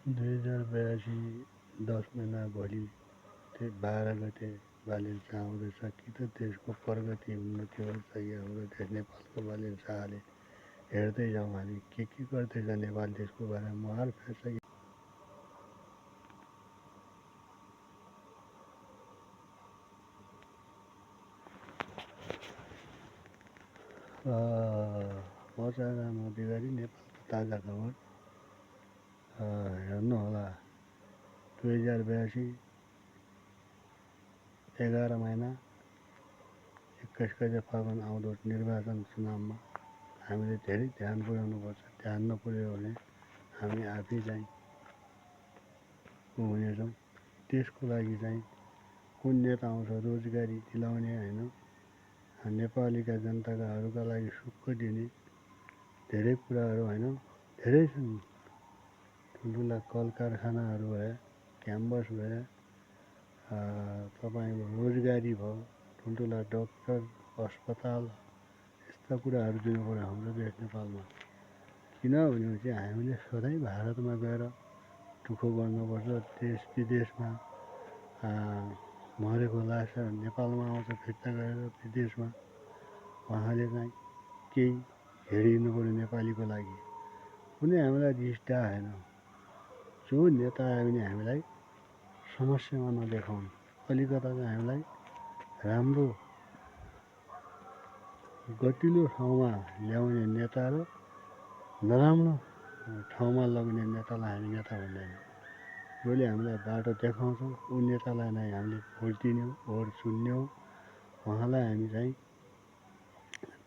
2082 10 महिना भोलि 12 गते बालिन्सा आउँदैछ। कि त देशको प्रगति उन्नति हुन्छ या हाम्रो देश नेपालको बालिन्साले हेर्दै जाउँ हामी के गर्दैछ नेपाल देशको बारेमा मुहार फेर्छ कि मचाराम अधिकारी नेपालको ताजा खबर हेर्नुहोला 2082 11 महिना 21 गते फागुन आउँदो निर्वाचन चुनावमा हामीले धेरै ध्यान पुर्याउनुपर्छ। ध्यान नपुर्यायो भने हामी आफै चाहिँ हुनेछौँ। त्यसको लागि चाहिँ कुन नेता आउँछ रोजगारी दिलाउने होइन, नेपालीका जनताका लागि सुख दिने धेरै कुराहरू होइन, धेरै छन्। ठुल्ठुला कल कारखानाहरू भए, क्याम्पस भए, तपाईँको रोजगारी भयो, ठुल्ठुला डक्टर अस्पताल यस्ता कुराहरू दिनु पर्यो हाम्रो देश नेपालमा। किनभने चाहिँ हामीले सधैँ भारतमा गएर दुःख गर्नुपर्छ। देश विदेशमा मरेको लास नेपालमा आउँछ फिर्ता गरेर विदेशमा उहाँले चाहिँ केही हेरिनु पर्यो नेपालीको लागि। कुनै हामीलाई रिस होइन। जो नेता आयो भने हामीलाई समस्यामा नदेखाउनु, अलिकता चाहिँ हामीलाई राम्रो गतिलो ठाउँमा ल्याउने नेता र नराम्रो ठाउँमा लग्ने नेतालाई हामी नेता भन्दैनौँ। जसले हामीलाई बाटो देखाउँछ ऊ नेतालाई नै हामीले भोट दिने, भोट चुन्ने हो। उहाँलाई हामी चाहिँ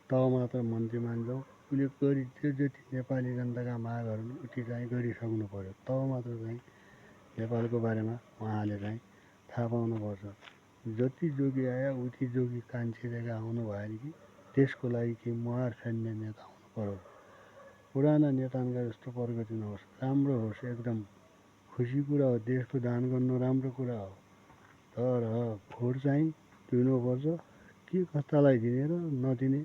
तब मात्र मन्त्री मान्छौँ। उसले त्यो जति नेपाली जनताका मागहरू उति चाहिँ गरिसक्नु पर्यो। तब मात्र चाहिँ नेपालको बारेमा उहाँले चाहिँ थाहा पाउनुपर्छ। जति जोगी आयो उति जोगी कान्छी लिएर आउनु भयो भने कि देशको लागि केही मुहार फेर्ने नेता आउनु पर्यो। पुराना नेताका जस्तो प्रगति नहोस्, राम्रो होस्, एकदम खुसी कुरा हो। देशको दान गर्नु राम्रो कुरा हो, तर भोट चाहिँ दिनुपर्छ। के कस्तालाई दिने र नदिने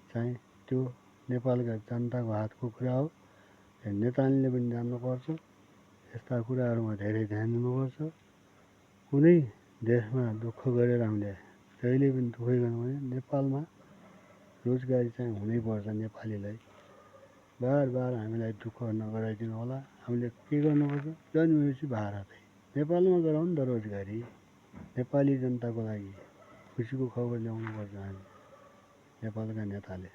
चाहिँ त्यो नेपालका जनताको हातको कुरा हो। नेताले पनि जान्नुपर्छ। यस्ता कुराहरूमा धेरै ध्यान दिनुपर्छ। कुनै देशमा दुःख गरेर हामीले जहिले पनि दुःखै गर्नु भने नेपालमा रोजगारी चाहिँ हुनैपर्छ। नेपालीलाई बार हामीलाई दुःख नगराइदिनु होला। हामीले के गर्नुपर्छ, जन्मेपछि भारतै नेपालमा गराउनु त रोजगारी। नेपाली जनताको लागि खुसीको खबर ल्याउनुपर्छ हामी नेपालका नेताले।